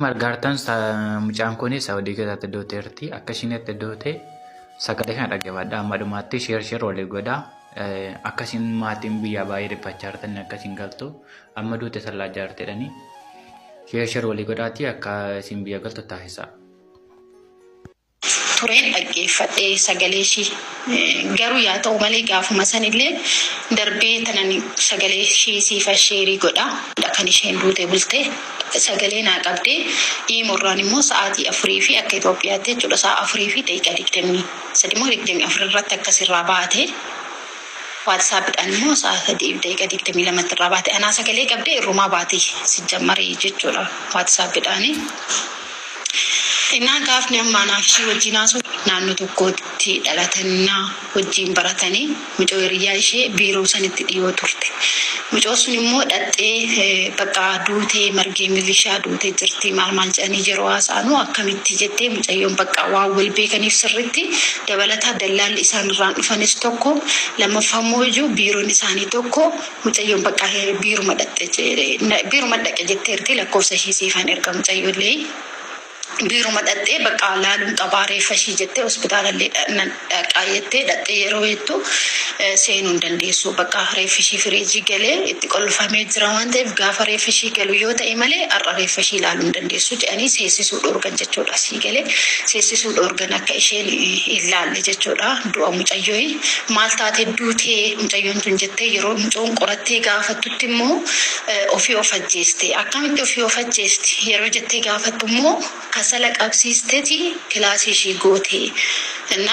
Margaartaan mucaan kun Saawudii keessatti dooteerti. Akka ishiin itti doote sagalee kana dhaggeeffadha. Amma dhumaatti sheer walii godha. Akkasiin maatiin biyyaa baay'ee dhiphachaa jirtan akkasiin galtu. Amma duute sallaa jaartedhani. Sheer walii godhaati akka isin biyya galtu taasisa. Tureen dhaggeeffadhee sagalee ishii garuu yaa ta'u malee gaafuma sanillee darbee tanan sagalee ishii siifa sheerii godha. Kan isheen duute bulte sagalee naa qabdee dhiimurraan immoo sa'aatii 4 fi akka Itoophiyaatti jechuudha sa'a 4 fi daqiiqaa 23 irratti akkasirraa baate. WhatsAppidhaan immoo sa'a 3 daqiiqaa 22 irraa baate. Anaa sagalee qabdee irrumaa baate sijjammarii jechuudha WhatsAppidhaani. Innaan gaafni ammaa naaf ishee wajjin haasoo naannoo tokkotti dhalatannaa wajjin baratanii mucoo hiriyaa ishee biiroo sanitti dhiyoo turte. Mucoo sun immoo dhattee bakka duutee margee milishaa duutee jirti maal jedhanii yeroo haasa'anu akkamitti jettee mucayyoon bakka waan wal beekaniif sirriitti dabalataa dallaalli isaan irraan dhufanis tokko lammaffaa immoo iyyuu biiroon isaanii tokko mucayyoon bakka biiruma dhaqe jetteerti lakkoofsa ishee siifan erga mucayyoollee. Biiruma dhattee bakka laaluun qabaa reeffa ishii jettee hospitaalallee qaayyattee dhattee yeroo hedduu seenuu hin dandeessu. Bakka reeffi ishii firiijii galee itti qollofamee jira waan ta'eef gaafa reeffi ishii galu yoo ta'e malee har'a reeffa ishii ilaaluu hin dandeessu jedhanii seessisuu dhoorgan jechuudha. Sii galee seessisuu dhoorgan akka isheen hin laalle jechuudha. Du'a mucayyoo maal taate duutee mucayyoon tun jettee yeroo mucoon qorattee gaafattutti immoo ofii of ajjeeste. Akkamitti ofii of ajjeesti yeroo jettee gaafattu immoo kasala qabsiisteeti kilaasii ishii gootee እና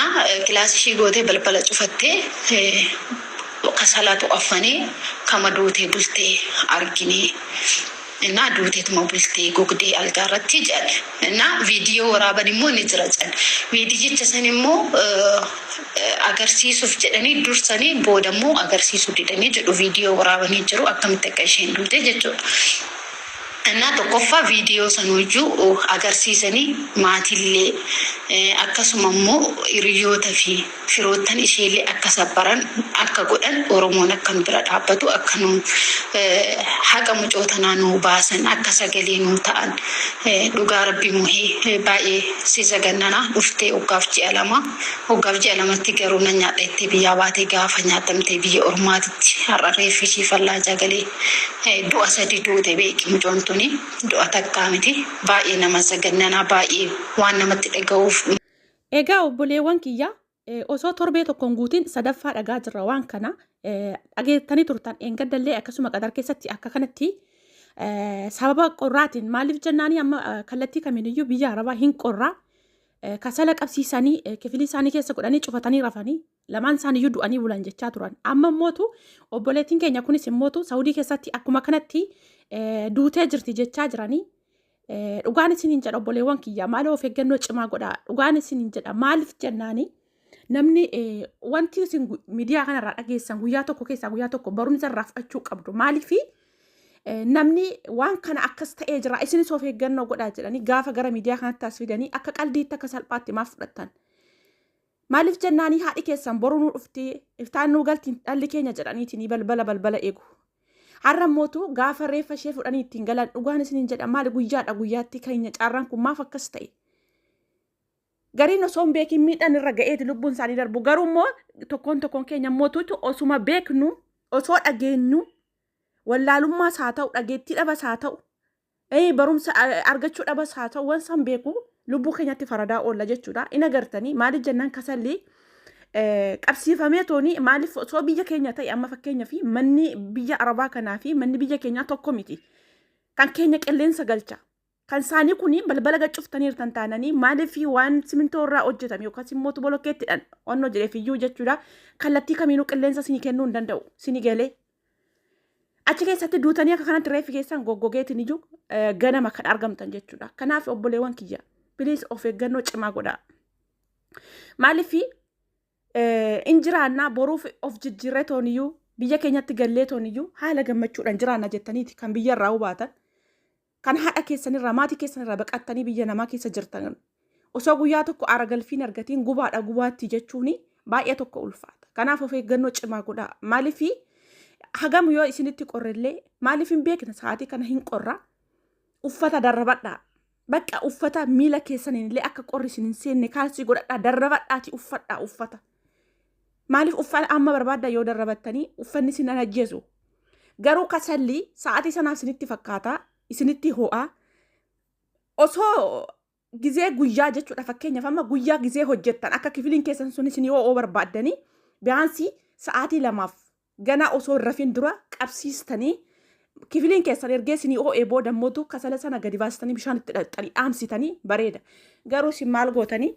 kilaasii ishii gootee balbala cufattee kasalaatu affanee kama duutee bultee arginee እና duuteetuma bultee gogdee algaa irratti jedhe እና viidiyoo waraaban immoo ni jira jedhe viidiyicha san immoo agarsiisuuf jedhanii dursanii booda immoo agarsiisuu didanii jedhu viidiyoo waraabanii jiru akkamitti akka isheen duute jechuudha. እና tokkoffaa viidiyoo sanuujuu agarsiisanii maatiillee akkasuma immoo hiriyoota fi firoottan isheellee akka sabbaran akka godhan Oromoon akka nu bira dhaabbatu akka nu haqa mucootanaa nu baasan akka sagalee nu ta'an dhugaa rabbi muhee baay'ee si sagannana dhuftee hoggaaf ji'a lamatti garuu na nyaadhettee biyyaa baatee gaafa nyaatamtee biyya Ormaatitti har'a reeffi ishii fallaa galee du'a sadi duute beeki mucoon tuni du'a takkaa miti baay'ee nama sagannanaa baay'ee waan namatti dhaga'uuf. Egaa obboleewwan kiyyaa osoo torbee tokkoon guutiin sadaffaa dhagaa jirra waan kana dhageettanii turtan eengaddallee akkasuma qadar keessatti akka kanatti sababa qorraatiin maaliif jennaanii amma kallattii kamiiniyyuu biyya arabaa hin qorraa kasala qabsiisanii kifilii isaanii keessa godhanii cufatanii rafanii lamaan isaaniiyyuu du'anii bulan jechaa turan. Amma immootu obboleettiin keenya kunis immootu Saawudii keessatti akkuma kanatti duutee jirti jechaa jiranii. Dhugaan isiniin jedha obboleewwan kiyyaa maaliif of eeggannoo cimaa godhaa dhugaan isiniin jedha maaliif jennaanii namni wanti isin miidiyaa kanarraa dhageessan guyyaa tokko keessaa guyyaa tokko barumsa irraa fudhachuu qabdu maaliif namni waan kana akkas ta'ee jira isinis of eeggannoo godhaa jedhanii gaafa gara miidiyaa kanatti as fidanii akka qaldiitti akka salphaatti maaf fudhattan maaliif jennaanii haadhi keessan boruu nuu dhuftee iftaan nuu galtiin dhalli keenya jedhaniitiin balbala eegu. Har'a mootu gaafa reeffa ishee fudhanii ittiin galan dhugaan isiniin jedha maali guyyaatti keenya caarraan kun maaf akkas ta'e. Gariin osoo hin beekin miidhaan irra ga'eeti lubbuun isaanii darbu garuu immoo tokkoon keenya mootuutu osuma beeknu osoo dhageenyu wallaalummaas haa ta'u dhageettii dhabas haa ta'u barumsa argachuu dhabas haa ta'u waan san beeku lubbuu keenyatti faradaa oolla jechuudha. Ina gartanii maaliif jennaan kasallee qabsiifamee tooni maaliif osoo biyya keenya ta'e amma fakkeenya fi manni biyya arabaa kanaa fi manni biyya keenyaa tokko miti kan keenya qilleensa galcha kan isaanii kuni balbala gacuuftaniirtan taananii maaliif waan simintoo irraa hojjetame yookaan immoo bolokkeettidhaan onnoo jedheefiyyuu jechuudha kallattii kamiinuu qilleensa sinii kennuu hin danda'u sinii galee achi keessatti duutanii akka kanatti reeffi keessan goggogeetiin iyyuu ganama kan argamtan jechuudha. Kanaaf obboleewwan kiyya biliis of eeggannoo cimaa godhaa maaliif injiraannaa boruuf of jijjiirree tooniyyuu biyya keenyatti gallee tooniyyuu haala gammachuudhaan jiraanna jettaniiti kan biyya irraa hubaatan kan haadha keessanirraa maatii keessanirraa baqattanii biyya namaa keessa jirtan osoo guyyaa tokko aara galfiin argatiin gubaatti jechuun baay'ee tokko ulfaata. Kanaaf of eeggannoo cimaa godhaa maaliif hagam yoo isinitti qorrellee maaliif hin beekna sa'aatii kana hin qorra uffata darrabadhaa Bakka uffata miila keessaniin illee akka qorri isin hin seenne kaalsii godhadhaa darrabadhaati uffadhaa uffata. Maaliif uffata amma barbaadda yoo darrabattanii uffanni isin ajjeesu. Garuu kasallii sa'aatii sanaaf isinitti fakkaata isinitti ho'a. Osoo gizee guyyaa jechuudha fakkeenyaaf amma guyyaa gizee hojjettan akka kifiliin keessan sun isin yoo barbaaddanii biyyaansi sa'aatii lamaaf gana osoo hin rafin dura qabsiistanii kifiliin keessan ergee isin yoo booda mootu kasala sana gadi baastanii bishaan itti dhaxxanii dhaamsitanii bareeda. Garuu isin maal gootanii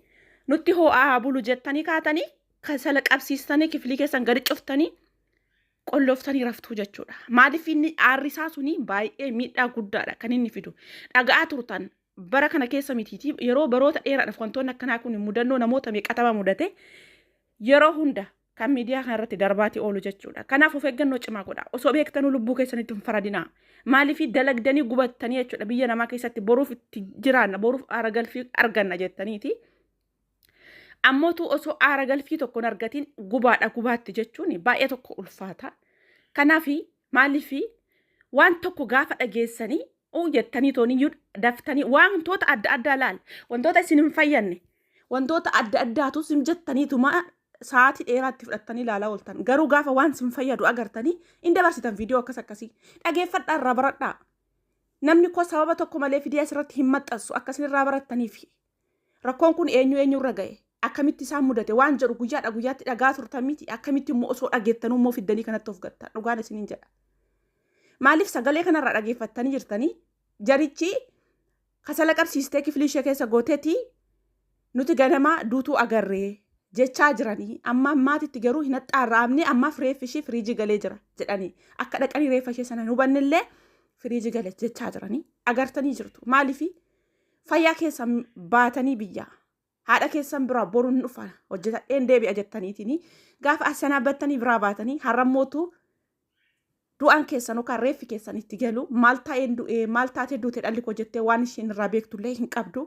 nutti ho'aa bulu jettanii kaatanii kasala qabsiistanii kifilii keessan gadi cuftanii qolloftanii raftuu jechuudha. Maaliif inni aarrisaa suni baay'ee miidhaa guddaadha kan inni fidu. Dhaga'aa turtan bara kana keessa mitiiti yeroo baroota dheeraadhaaf wantoonni akkanaa kun mudannoo namoota meeqatama mudate yeroo hunda kan miidiyaa kanarratti darbaati oolu jechuudha. Kanaaf of eeggannoo cimaa godhaa. Osoo beektanuu lubbuu keessanitti hin faradinaa. Maaliif dalagdanii gubattanii jechuudha biyya namaa keessatti boruuf itti jiraanna boruuf aara galfii arganna jettaniiti. Ammootu osoo aara galfii tokkoon argatiin gubaatti jechuun baay'ee tokko ulfaata. Kanaaf maaliif waan tokko gaafa dhageessanii jettanii tooniyyuu daftanii wantoota adda addaa laal wantoota isin hin fayyanne wantoota adda addaatu isin jettaniituma sa'aatii dheeraatti fudhattanii ilaalaa ooltan. Garuu gaafa waan isin fayyadu agartanii hin dabarsitan viidiyoo akkasii dhageeffadhaa irraa baradhaa. Namni koo sababa tokko malee viidiyoo asirratti hin maxxansu akkasin irraa barattaniif rakkoon kun eenyurra ga'e. Akkamitti isaan mudate waan jedhu guyyaatti dhagaa turtan miti akkamitti immoo osoo dhageettanuu immoo fiddanii kanatti of gattan dhugaan isiniin jedha. Maaliif sagalee kanarraa dhageeffattanii jirtanii jarichi kasala qabsiistee kifilii ishee keessa gooteeti nuti ganama duutuu agarree jechaa jiranii amma ammaatitti garuu hin xaarraamne ammaaf reeffi ishee firiijii galee jira jedhanii akka dhaqanii reeffa ishee sana hubannillee firiijii galee jechaa jiranii agartanii jirtu. Maaliif fayyaa keessan baatanii biyyaa. Haadha keessan biraa boruun dhufa hojjetadheen deebi'a jettaniitiin gaafa asanaa battanii biraa baatanii har'ammootu du'aan keessan yookaan reeffi keessan itti galu maal taatee duute dhalli koo jettee waan isheen irraa beektullee hin qabdu.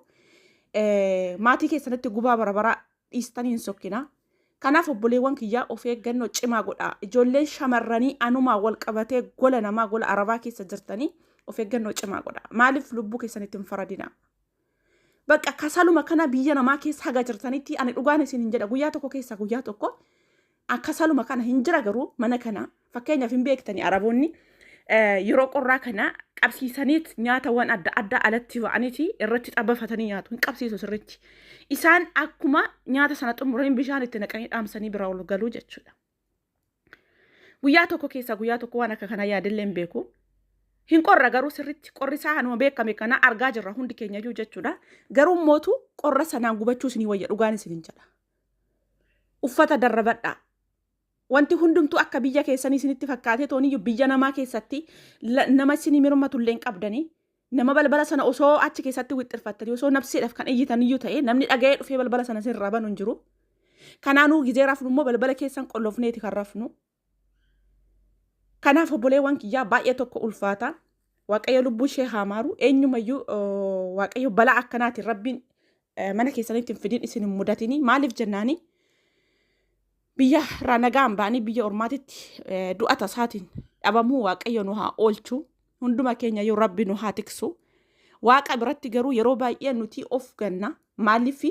Maatii keessanitti gubaa bara dhiistanii hin sokkina. Kanaaf obboleewwan kiyyaa of eeggannoo cimaa godhaa. Ijoolleen shamarranii anumaa wal qabatee gola namaa gola arabaa keessa jirtanii of eeggannoo cimaa godhaa. Maaliif lubbuu keessanitti hin faradinaa? Bakka kasaluma kana biyya namaa keessa haga jirtanitti ani dhugaan isin hin jedha guyyaa tokko keessa guyyaa tokko akkasaluma kana hin jira garuu mana kana fakkeenyaaf hin beektanii araboonni yeroo qorraa kana qabsiisaniit nyaatawwan adda addaa alatti ba'aniiti irratti xabbafatanii nyaatu hin qabsiisu sirriitti. Isaan akkuma nyaata sana xumuranii bishaan itti naqanii dhaamsanii bira ol galuu jechuudha. Guyyaa tokko keessa guyyaa tokko waan akka kana yaadillee hin beeku. Hin qorra garuu sirriitti qorri isaa hanuma beekame kana argaa jirra hundi keenya iyyuu jechuudha. Garuu mootu qorra sanaan gubachuu isinii wayya dhugaan isin jedha. Uffata darrabadhaa. Wanti hundumtuu akka biyya keessanii isinitti fakkaatee tooniyyuu biyya namaa keessatti nama isinii mirmatullee hin qabdanii nama balbala sana osoo achi keessatti wixxirfattanii osoo nabsiidhaaf kan iyyitan iyyuu ta'e namni dhaga'ee dhufee balbala sana sirraa banu hin jiru. Kanaanuu gizee rafnu immoo balbala keessan qollofneeti kan rafnu. Kanaaf obboleewwan kiyyaa baay'ee tokko ulfaata. Waaqayyo lubbuu ishee haa maaru. Eenyumayyuu waaqayyo balaa akkanaatiin rabbiin mana keessanitti hin fidin isin hin mudatini. Maaliif jennaani biyya irraa nagaan ba'anii biyya ormaatitti du'a tasaatiin dhabamuu waaqayyo nu haa oolchu. Hunduma keenya yoo rabbi nu haa tiksu. Waaqa biratti garuu yeroo baay'ee nuti of ganna. Maaliif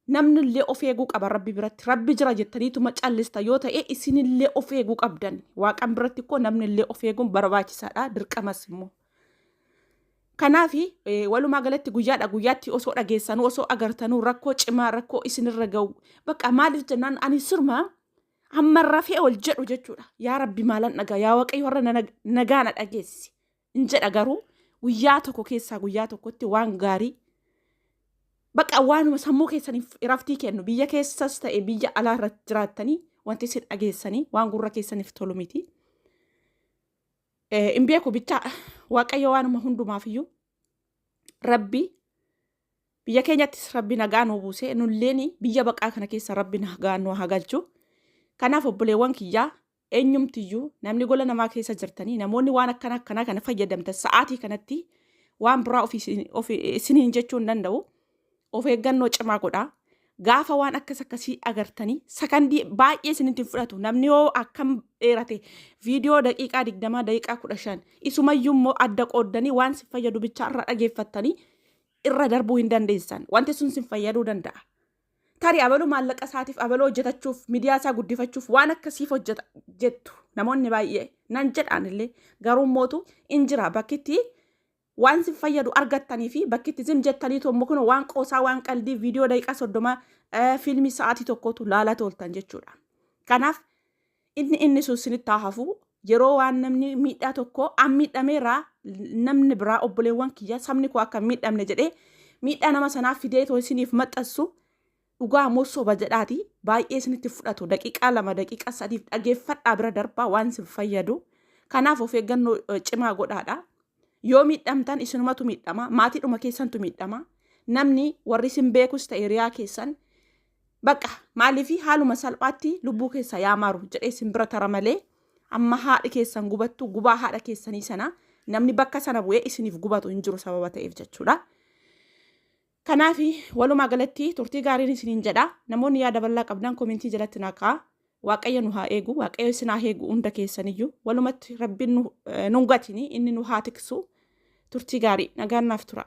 namni illee of eeguu qaba rabbi biratti. Rabbi jira jettaniituma callista yoo ta'e isinillee of eeguu qabdan. Waaqan biratti koo namni illee of eeguun barbaachisaadha. Dirqamas immoo. Kanaaf walumaa galatti guyyaatti osoo dhageessanuu osoo agartanuu rakkoo cimaa rakkoo isinirra ga'u. Bakka maaliif jennaan ani sirma amma rafee ol jedhu jechuudha. Yaa rabbi maalan dhagaa yaa waaqayyo warra nagaana dhageessi. Hin jedha garuu guyyaa tokko keessaa guyyaa tokkotti waan gaarii bakka waanuma sammuu keessaniif raftii kennu biyya keessas ta'e biyya alaa irratti jiraattanii wanti isin dhageessanii waan gurra keessaniif tolu miti. Hin beeku bicha waaqayyo waanuma hundumaafiyyuu rabbi biyya keenyattis rabbi nagaa nu buusee nulleen biyya baqaa kana keessa rabbi nagaa nu haa galchu. Kanaaf obboleewwan kiyyaa eenyumtiyyuu namni gola namaa keessa jirtanii namoonni waan akkanaa kana fayyadamtan sa'aatii kanatti waan biraa isiniin jechuu hin danda'u. Of eeggannoo cimaa godhaa. Gaafa waan akkasii agartanii sakandii baay'ee isinitti fudhatu namni yoo akkam dheerate viidiyoo daqiiqaa 20 daqiiqaa 15 isumayyuu immoo adda qooddanii waan si fayyadu bicha irraa dhageeffattanii irra darbuu hin dandeessan. Wanti sun sin fayyaduu danda'a. Tarii abaluu maallaqa isaatiif abaluu hojjetachuuf miidiyaa isaa guddifachuuf waan akkasiif hojjeta jettu namoonni baay'ee nan jedhaan illee garuu mootu in jira bakkitti waan sin fayyadu argattanii fi bakkitti zim jettanii tommo kun waan qoosaa waan qaldii viidiyoo daqiiqaa 30 fiilmii sa'aatii tokkotu laalaa toltan jechuudha. Kanaaf inni sun sinitti hafu yeroo waan namni miidhaa tokko an miidhameerraa namni biraa obboleewwan kiyya sabni koo akka miidhamne jedhee miidhaa nama sanaaf fidee too isiniif maxxansu dhugaa moo soba jedhaati baay'ee isinitti fudhatu daqiiqaa 2 daqiiqaa 3 dhageeffadhaa bira darbaa waan sin fayyadu. Kanaaf of eeggannoo cimaa godhaadha. Yoo miidhamtan isinumatu miidhama maatiidhuma keessantu miidhama namni warri sin beekus ta'e hiriyaa keessan bakka maaliifi haaluma salphaatti lubbuu keessa yaamaaru jedhee sin bira tara malee amma haadha keessan gubattu gubaa haadha keessanii sana namni bakka sana bu'ee isiniif gubatu hin jiru sababa ta'eef jechuudha. Kanaaf walumaa galatti turtii gaariin isiniin jedha. Namoonni yaada bal'aa qabdan komentii jalatti naqaa. Waaqayyo nu haa eegu, waaqayyo isin haa eegu hunda keessaniyyuu. Walumatti rabbiin nu gatini inni nu haa tiksu. Turtii gaarii nagaan naaf tura.